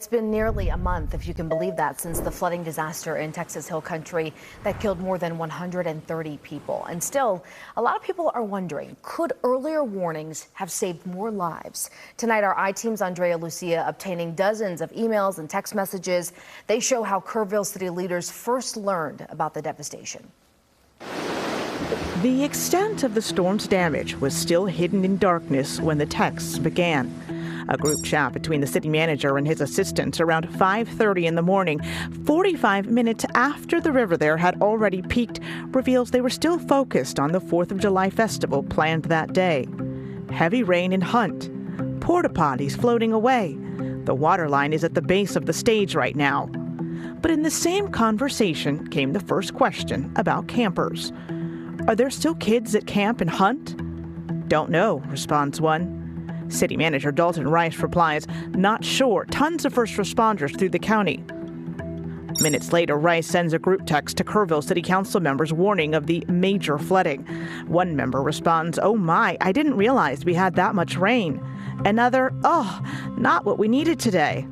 It's been nearly a month, if you can believe that, since the flooding disaster in Texas Hill Country that killed more than 130 people. And still, a lot of people are wondering, could earlier warnings have saved more lives? Tonight, our I-Team's Andrea Lucia obtaining dozens of emails and text messages. They show how Kerrville city leaders first learned about the devastation. The extent of the storm's damage was still hidden in darkness when the texts began. A group chat between the city manager and his assistants around 5:30 in the morning, 45 minutes after the river there had already peaked, reveals they were still focused on the 4th of July festival planned that day. Heavy rain in Hunt. Porta potties floating away. The water line is at the base of the stage right now. But in the same conversation came the first question about campers. Are there still kids at camp in Hunt? Don't know, responds one. City Manager Dalton Rice replies, not sure. Tons of first responders through the county. Minutes later, Rice sends a group text to Kerrville City Council members warning of the major flooding. One member responds, oh my, I didn't realize we had that much rain. Another, oh, not what we needed today.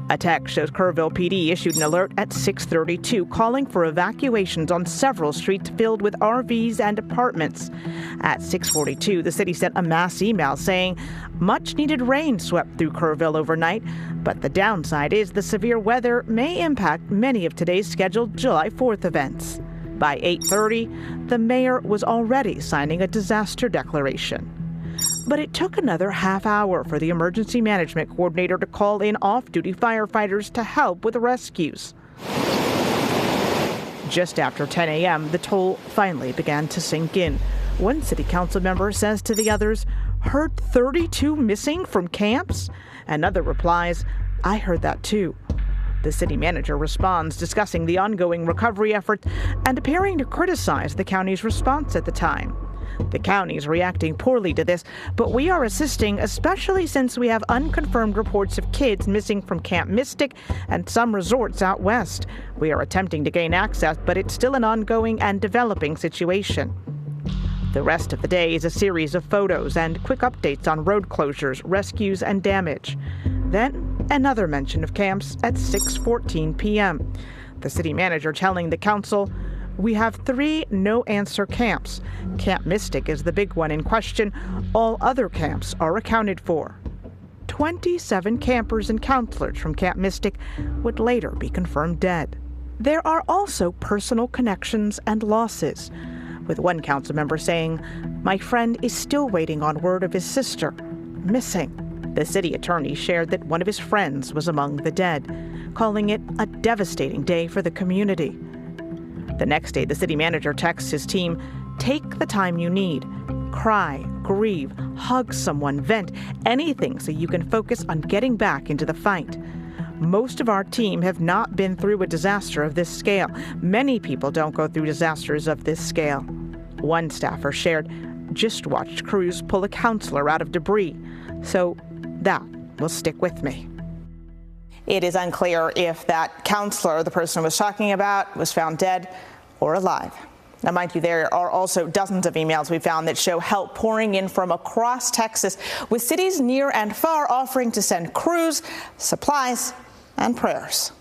A text shows Kerrville PD issued an alert at 6:32 calling for evacuations on several streets filled with RVs and apartments. At 6:42, the city sent a mass email saying much needed rain swept through Kerrville overnight, but the downside is the severe weather may impact many of today's scheduled July 4th events. By 8:30, the mayor was already signing a disaster declaration. But it took another half hour for the emergency management coordinator to call in off-duty firefighters to help with rescues. Just after 10 a.m., the toll finally began to sink in. One city council member says to the others, heard 32 missing from camps? Another replies, I heard that too. The city manager responds, discussing the ongoing recovery effort and appearing to criticize the county's response at the time. The county is reacting poorly to this, but we are assisting, especially since we have unconfirmed reports of kids missing from Camp Mystic and some resorts out west. We are attempting to gain access, but it's still an ongoing and developing situation. The rest of the day is a series of photos and quick updates on road closures, rescues, and damage. Then, another mention of camps at 6:14 p.m. The city manager telling the council, we have 3 no-answer camps. Camp Mystic is the big one in question. All other camps are accounted for. 27 campers and counselors from Camp Mystic would later be confirmed dead. There are also personal connections and losses, with one council member saying, my friend is still waiting on word of his sister, missing. The city attorney shared that one of his friends was among the dead, calling it a devastating day for the community. The next day, the city manager texts his team, take the time you need. Cry, grieve, hug someone, vent, anything so you can focus on getting back into the fight. Most of our team have not been through a disaster of this scale. Many people don't go through disasters of this scale. One staffer shared, just watched crews pull a counselor out of debris. So that will stick with me. It is unclear if that counselor the person was talking about was found dead or alive. Now, mind you, there are also dozens of emails we found that show help pouring in from across Texas, with cities near and far offering to send crews, supplies, and prayers.